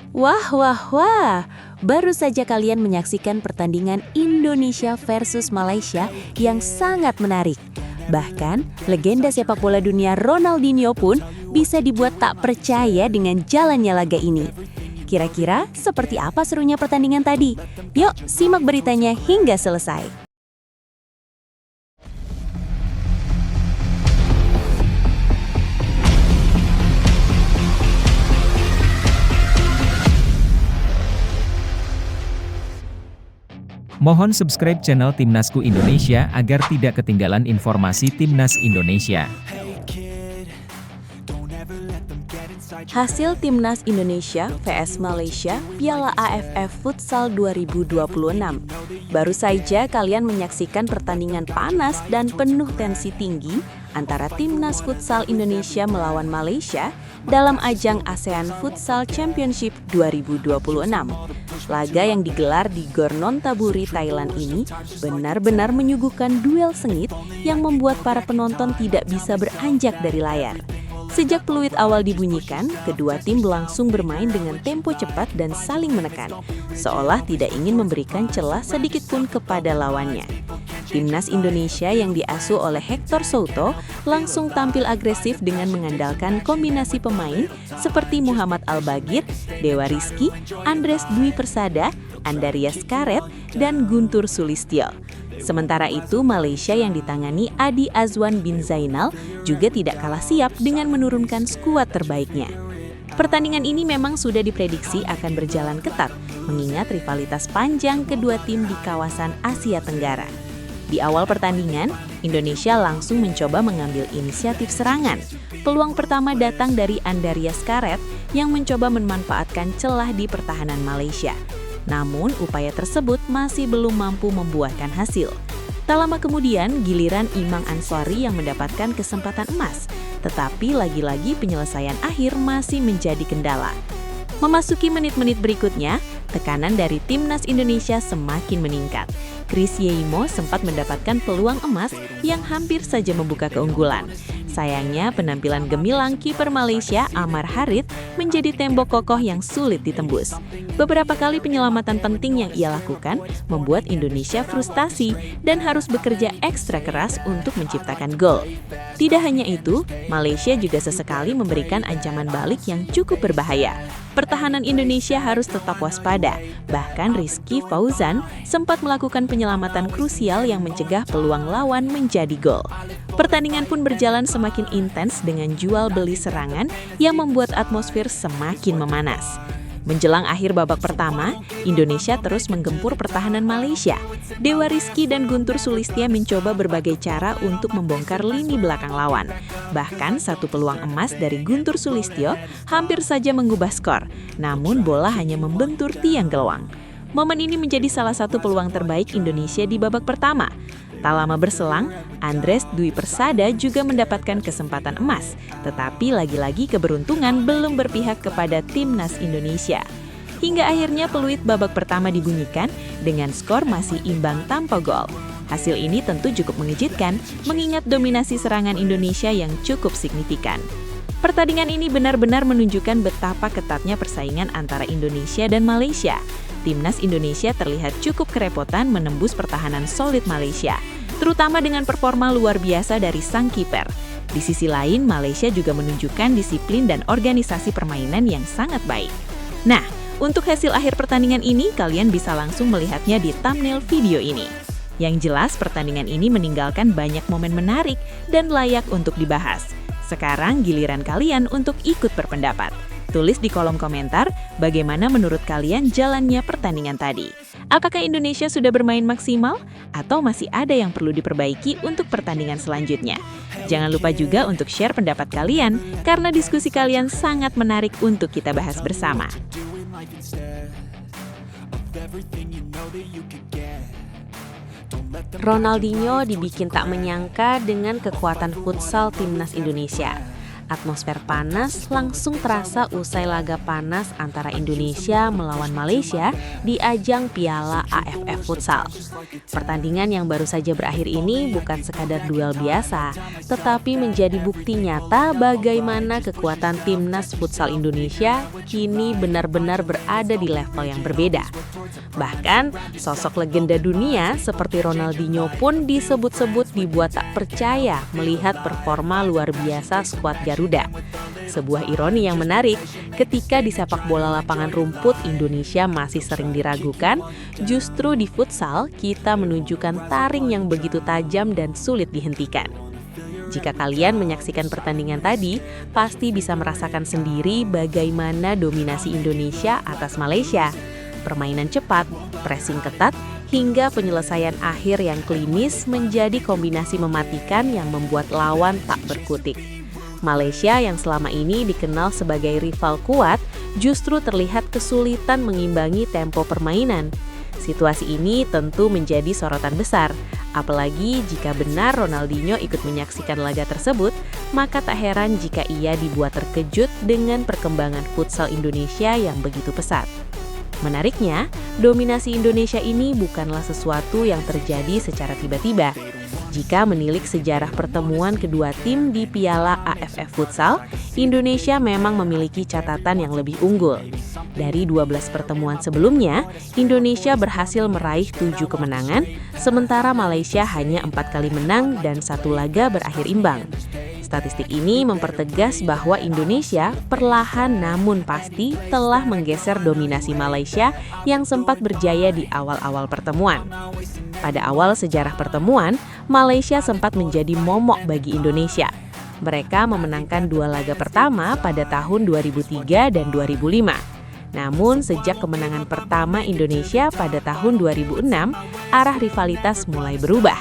Wah, wah, wah. Baru saja kalian menyaksikan pertandingan Indonesia versus Malaysia yang sangat menarik. Bahkan, legenda sepak bola dunia Ronaldinho pun bisa dibuat tak percaya dengan jalannya laga ini. Kira-kira seperti apa serunya pertandingan tadi? Yuk, simak beritanya hingga selesai. Mohon subscribe channel Timnasku Indonesia agar tidak ketinggalan informasi Timnas Indonesia. Hasil Timnas Indonesia vs Malaysia Piala AFF Futsal 2026. Baru saja kalian menyaksikan pertandingan panas dan penuh tensi tinggi antara Timnas Futsal Indonesia melawan Malaysia dalam ajang ASEAN Futsal Championship 2026. Laga yang digelar di Gor Nonthaburi, Thailand ini benar-benar menyuguhkan duel sengit yang membuat para penonton tidak bisa beranjak dari layar. Sejak peluit awal dibunyikan, kedua tim langsung bermain dengan tempo cepat dan saling menekan, seolah tidak ingin memberikan celah sedikit pun kepada lawannya. Timnas Indonesia yang diasuh oleh Hector Souto langsung tampil agresif dengan mengandalkan kombinasi pemain seperti Muhammad Al-Bagir, Dewa Rizky, Andres Dwi Persada, Andarias Karet, dan Guntur Sulistyo. Sementara itu, Malaysia yang ditangani Adi Azwan bin Zainal juga tidak kalah siap dengan menurunkan skuad terbaiknya. Pertandingan ini memang sudah diprediksi akan berjalan ketat, mengingat rivalitas panjang kedua tim di kawasan Asia Tenggara. Di awal pertandingan, Indonesia langsung mencoba mengambil inisiatif serangan. Peluang pertama datang dari Andarias Karet yang mencoba memanfaatkan celah di pertahanan Malaysia. Namun, upaya tersebut masih belum mampu membuahkan hasil. Tak lama kemudian, giliran Imang Ansori yang mendapatkan kesempatan emas. Tetapi lagi-lagi penyelesaian akhir masih menjadi kendala. Memasuki menit-menit berikutnya, tekanan dari Timnas Indonesia semakin meningkat. Chris Yeimo sempat mendapatkan peluang emas yang hampir saja membuka keunggulan. Sayangnya, penampilan gemilang kiper Malaysia Amar Harith menjadi tembok kokoh yang sulit ditembus. Beberapa kali penyelamatan penting yang ia lakukan membuat Indonesia frustasi dan harus bekerja ekstra keras untuk menciptakan gol. Tidak hanya itu, Malaysia juga sesekali memberikan ancaman balik yang cukup berbahaya. Pertahanan Indonesia harus tetap waspada. Bahkan Rizky Fauzan sempat melakukan penyelamatan krusial yang mencegah peluang lawan menjadi gol. Pertandingan pun berjalan semakin intens dengan jual beli serangan yang membuat atmosfer semakin memanas. Menjelang akhir babak pertama, Indonesia terus menggempur pertahanan Malaysia. Dewa Rizky dan Guntur Sulistyo mencoba berbagai cara untuk membongkar lini belakang lawan. Bahkan satu peluang emas dari Guntur Sulistyo hampir saja mengubah skor, namun bola hanya membentur tiang gawang. Momen ini menjadi salah satu peluang terbaik Indonesia di babak pertama. Tak lama berselang, Andres Dwi Persada juga mendapatkan kesempatan emas, tetapi lagi-lagi keberuntungan belum berpihak kepada Timnas Indonesia. Hingga akhirnya peluit babak pertama dibunyikan dengan skor masih imbang tanpa gol. Hasil ini tentu cukup mengejutkan, mengingat dominasi serangan Indonesia yang cukup signifikan. Pertandingan ini benar-benar menunjukkan betapa ketatnya persaingan antara Indonesia dan Malaysia. Timnas Indonesia terlihat cukup kerepotan menembus pertahanan solid Malaysia, terutama dengan performa luar biasa dari sang kiper. Di sisi lain, Malaysia juga menunjukkan disiplin dan organisasi permainan yang sangat baik. Nah, untuk hasil akhir pertandingan ini, kalian bisa langsung melihatnya di thumbnail video ini. Yang jelas, pertandingan ini meninggalkan banyak momen menarik dan layak untuk dibahas. Sekarang giliran kalian untuk ikut berpendapat. Tulis di kolom komentar bagaimana menurut kalian jalannya pertandingan tadi. Apakah Indonesia sudah bermain maksimal atau masih ada yang perlu diperbaiki untuk pertandingan selanjutnya? Jangan lupa juga untuk share pendapat kalian karena diskusi kalian sangat menarik untuk kita bahas bersama. Ronaldinho dibikin tak menyangka dengan kekuatan futsal Timnas Indonesia. Atmosfer panas langsung terasa usai laga panas antara Indonesia melawan Malaysia di ajang Piala AFF Futsal. Pertandingan yang baru saja berakhir ini bukan sekadar duel biasa, tetapi menjadi bukti nyata bagaimana kekuatan timnas futsal Indonesia kini benar-benar berada di level yang berbeda. Bahkan, sosok legenda dunia seperti Ronaldinho pun disebut-sebut dibuat tak percaya melihat performa luar biasa skuad Garuda. Sebuah ironi yang menarik, ketika di sepak bola lapangan rumput Indonesia masih sering diragukan, justru di futsal kita menunjukkan taring yang begitu tajam dan sulit dihentikan. Jika kalian menyaksikan pertandingan tadi, pasti bisa merasakan sendiri bagaimana dominasi Indonesia atas Malaysia. Permainan cepat, pressing ketat, hingga penyelesaian akhir yang klinis menjadi kombinasi mematikan yang membuat lawan tak berkutik. Malaysia yang selama ini dikenal sebagai rival kuat justru terlihat kesulitan mengimbangi tempo permainan. Situasi ini tentu menjadi sorotan besar, apalagi jika benar Ronaldinho ikut menyaksikan laga tersebut, maka tak heran jika ia dibuat terkejut dengan perkembangan futsal Indonesia yang begitu pesat. Menariknya, dominasi Indonesia ini bukanlah sesuatu yang terjadi secara tiba-tiba. Jika menilik sejarah pertemuan kedua tim di Piala AFF Futsal, Indonesia memang memiliki catatan yang lebih unggul. Dari 12 pertemuan sebelumnya, Indonesia berhasil meraih 7 kemenangan, sementara Malaysia hanya 4 kali menang dan 1 laga berakhir imbang. Statistik ini mempertegas bahwa Indonesia perlahan namun pasti telah menggeser dominasi Malaysia yang sempat berjaya di awal-awal pertemuan. Pada awal sejarah pertemuan, Malaysia sempat menjadi momok bagi Indonesia. Mereka memenangkan 2 laga pertama pada tahun 2003 dan 2005. Namun sejak kemenangan pertama Indonesia pada tahun 2006, arah rivalitas mulai berubah.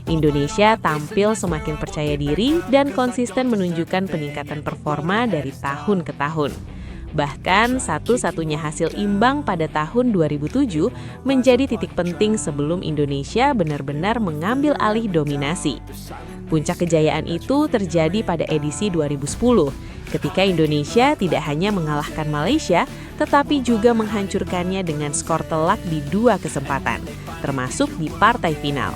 Indonesia tampil semakin percaya diri dan konsisten menunjukkan peningkatan performa dari tahun ke tahun. Bahkan satu-satunya hasil imbang pada tahun 2007 menjadi titik penting sebelum Indonesia benar-benar mengambil alih dominasi. Puncak kejayaan itu terjadi pada edisi 2010, ketika Indonesia tidak hanya mengalahkan Malaysia, tetapi juga menghancurkannya dengan skor telak di 2 kesempatan, termasuk di partai final.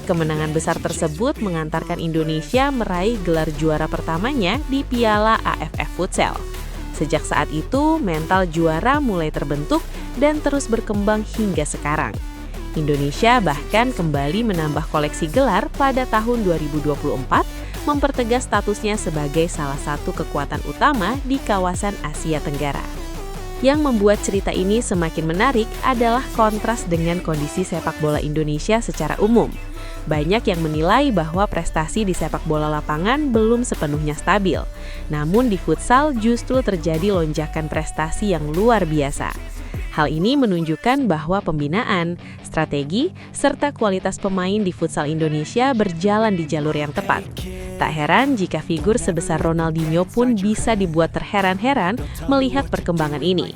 Kemenangan besar tersebut mengantarkan Indonesia meraih gelar juara pertamanya di Piala AFF Futsal. Sejak saat itu, mental juara mulai terbentuk dan terus berkembang hingga sekarang. Indonesia bahkan kembali menambah koleksi gelar pada tahun 2024, mempertegas statusnya sebagai salah satu kekuatan utama di kawasan Asia Tenggara. Yang membuat cerita ini semakin menarik adalah kontras dengan kondisi sepak bola Indonesia secara umum. Banyak yang menilai bahwa prestasi di sepak bola lapangan belum sepenuhnya stabil. Namun di futsal justru terjadi lonjakan prestasi yang luar biasa. Hal ini menunjukkan bahwa pembinaan, strategi, serta kualitas pemain di futsal Indonesia berjalan di jalur yang tepat. Tak heran jika figur sebesar Ronaldinho pun bisa dibuat terheran-heran melihat perkembangan ini.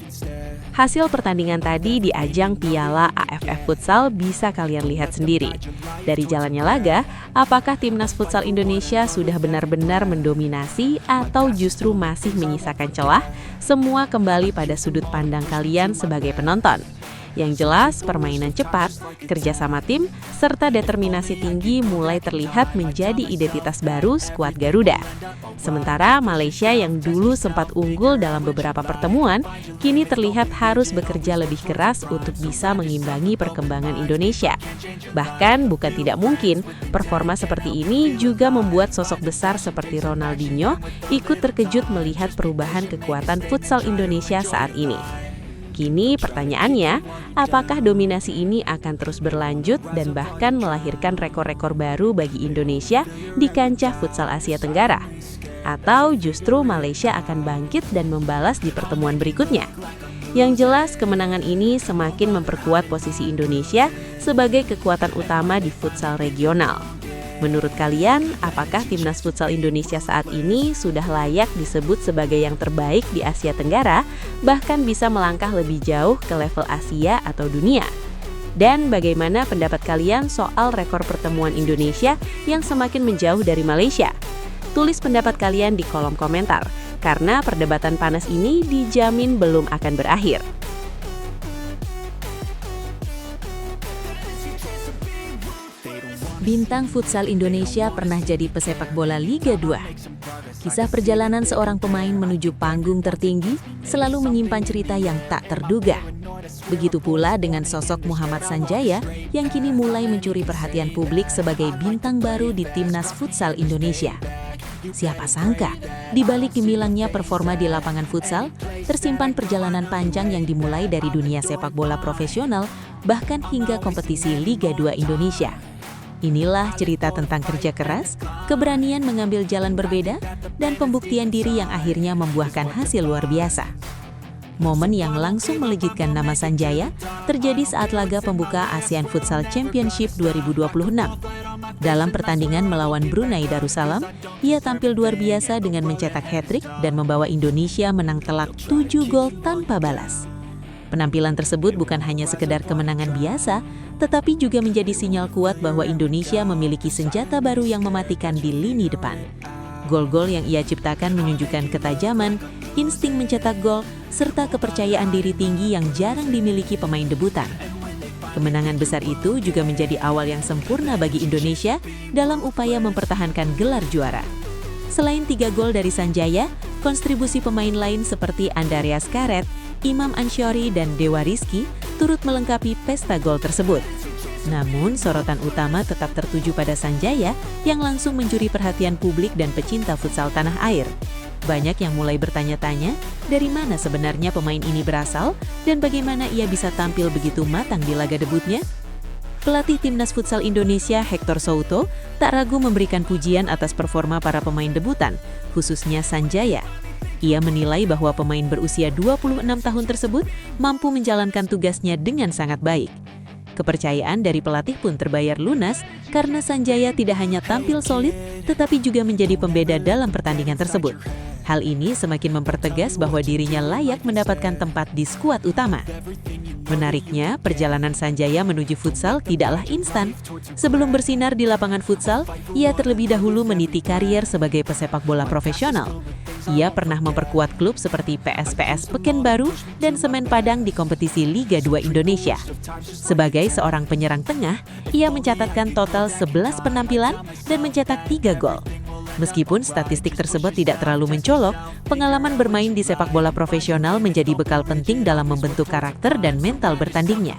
Hasil pertandingan tadi di ajang Piala AFF Futsal bisa kalian lihat sendiri. Dari jalannya laga, apakah timnas futsal Indonesia sudah benar-benar mendominasi atau justru masih menyisakan celah? Semua kembali pada sudut pandang kalian sebagai penonton. Yang jelas, permainan cepat, kerjasama tim, serta determinasi tinggi mulai terlihat menjadi identitas baru skuad Garuda. Sementara Malaysia yang dulu sempat unggul dalam beberapa pertemuan, kini terlihat harus bekerja lebih keras untuk bisa mengimbangi perkembangan Indonesia. Bahkan bukan tidak mungkin, performa seperti ini juga membuat sosok besar seperti Ronaldinho ikut terkejut melihat perubahan kekuatan futsal Indonesia saat ini. Kini pertanyaannya, apakah dominasi ini akan terus berlanjut dan bahkan melahirkan rekor-rekor baru bagi Indonesia di kancah futsal Asia Tenggara? Atau justru Malaysia akan bangkit dan membalas di pertemuan berikutnya? Yang jelas, kemenangan ini semakin memperkuat posisi Indonesia sebagai kekuatan utama di futsal regional. Menurut kalian, apakah timnas futsal Indonesia saat ini sudah layak disebut sebagai yang terbaik di Asia Tenggara, bahkan bisa melangkah lebih jauh ke level Asia atau dunia? Dan bagaimana pendapat kalian soal rekor pertemuan Indonesia yang semakin menjauh dari Malaysia? Tulis pendapat kalian di kolom komentar, karena perdebatan panas ini dijamin belum akan berakhir. Bintang futsal Indonesia pernah jadi pesepak bola Liga 2. Kisah perjalanan seorang pemain menuju panggung tertinggi selalu menyimpan cerita yang tak terduga. Begitu pula dengan sosok Muhammad Sanjaya yang kini mulai mencuri perhatian publik sebagai bintang baru di Timnas Futsal Indonesia. Siapa sangka, di balik gemilangnya performa di lapangan futsal, tersimpan perjalanan panjang yang dimulai dari dunia sepak bola profesional, bahkan hingga kompetisi Liga 2 Indonesia. Inilah cerita tentang kerja keras, keberanian mengambil jalan berbeda, dan pembuktian diri yang akhirnya membuahkan hasil luar biasa. Momen yang langsung melejitkan nama Sanjaya terjadi saat laga pembuka ASEAN Futsal Championship 2026. Dalam pertandingan melawan Brunei Darussalam, ia tampil luar biasa dengan mencetak hat-trick dan membawa Indonesia menang telak 7 gol tanpa balas. Penampilan tersebut bukan hanya sekedar kemenangan biasa, tetapi juga menjadi sinyal kuat bahwa Indonesia memiliki senjata baru yang mematikan di lini depan. Gol-gol yang ia ciptakan menunjukkan ketajaman, insting mencetak gol, serta kepercayaan diri tinggi yang jarang dimiliki pemain debutan. Kemenangan besar itu juga menjadi awal yang sempurna bagi Indonesia dalam upaya mempertahankan gelar juara. Selain 3 gol dari Sanjaya, kontribusi pemain lain seperti Andreas Karet, Imam Ansyori, dan Dewa Rizky turut melengkapi pesta gol tersebut. Namun, sorotan utama tetap tertuju pada Sanjaya yang langsung mencuri perhatian publik dan pecinta futsal tanah air. Banyak yang mulai bertanya-tanya, dari mana sebenarnya pemain ini berasal dan bagaimana ia bisa tampil begitu matang di laga debutnya? Pelatih Timnas Futsal Indonesia Hector Souto tak ragu memberikan pujian atas performa para pemain debutan, khususnya Sanjaya. Ia menilai bahwa pemain berusia 26 tahun tersebut mampu menjalankan tugasnya dengan sangat baik. Kepercayaan dari pelatih pun terbayar lunas karena Sanjaya tidak hanya tampil solid, tetapi juga menjadi pembeda dalam pertandingan tersebut. Hal ini semakin mempertegas bahwa dirinya layak mendapatkan tempat di skuad utama. Menariknya, perjalanan Sanjaya menuju futsal tidaklah instan. Sebelum bersinar di lapangan futsal, ia terlebih dahulu meniti karier sebagai pesepak bola profesional. Ia pernah memperkuat klub seperti PSPS Pekanbaru dan Semen Padang di kompetisi Liga 2 Indonesia. Sebagai seorang penyerang tengah, ia mencatatkan total 11 penampilan dan mencetak 3 gol. Meskipun statistik tersebut tidak terlalu mencolok, pengalaman bermain di sepak bola profesional menjadi bekal penting dalam membentuk karakter dan mental bertandingnya.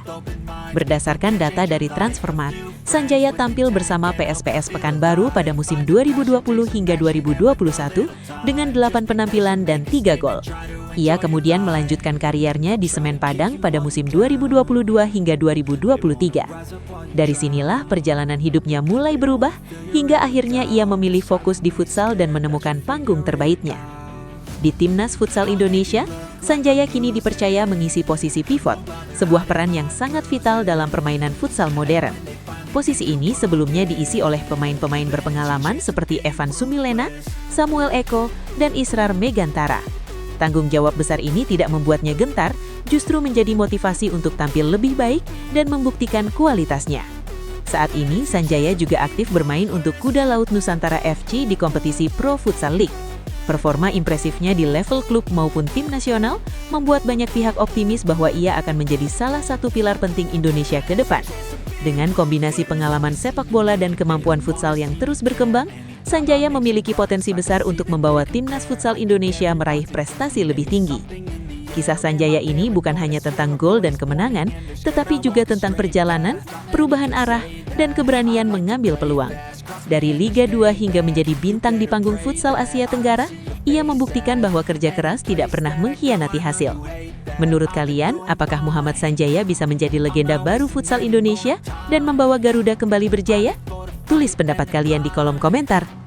Berdasarkan data dari Transfermarkt, Sanjaya tampil bersama PSPS Pekanbaru pada musim 2020 hingga 2021 dengan 8 penampilan dan 3 gol. Ia kemudian melanjutkan kariernya di Semen Padang pada musim 2022 hingga 2023. Dari sinilah perjalanan hidupnya mulai berubah, hingga akhirnya ia memilih fokus di futsal dan menemukan panggung terbaiknya. Di Timnas Futsal Indonesia, Sanjaya kini dipercaya mengisi posisi pivot, sebuah peran yang sangat vital dalam permainan futsal modern. Posisi ini sebelumnya diisi oleh pemain-pemain berpengalaman seperti Evan Sumilena, Samuel Eko, dan Israr Megantara. Tanggung jawab besar ini tidak membuatnya gentar, justru menjadi motivasi untuk tampil lebih baik dan membuktikan kualitasnya. Saat ini, Sanjaya juga aktif bermain untuk Kuda Laut Nusantara FC di kompetisi Pro Futsal League. Performa impresifnya di level klub maupun tim nasional membuat banyak pihak optimis bahwa ia akan menjadi salah satu pilar penting Indonesia ke depan. Dengan kombinasi pengalaman sepak bola dan kemampuan futsal yang terus berkembang, Sanjaya memiliki potensi besar untuk membawa Timnas Futsal Indonesia meraih prestasi lebih tinggi. Kisah Sanjaya ini bukan hanya tentang gol dan kemenangan, tetapi juga tentang perjalanan, perubahan arah, dan keberanian mengambil peluang. Dari Liga 2 hingga menjadi bintang di panggung futsal Asia Tenggara, ia membuktikan bahwa kerja keras tidak pernah mengkhianati hasil. Menurut kalian, apakah Muhammad Sanjaya bisa menjadi legenda baru futsal Indonesia dan membawa Garuda kembali berjaya? Tulis pendapat kalian di kolom komentar.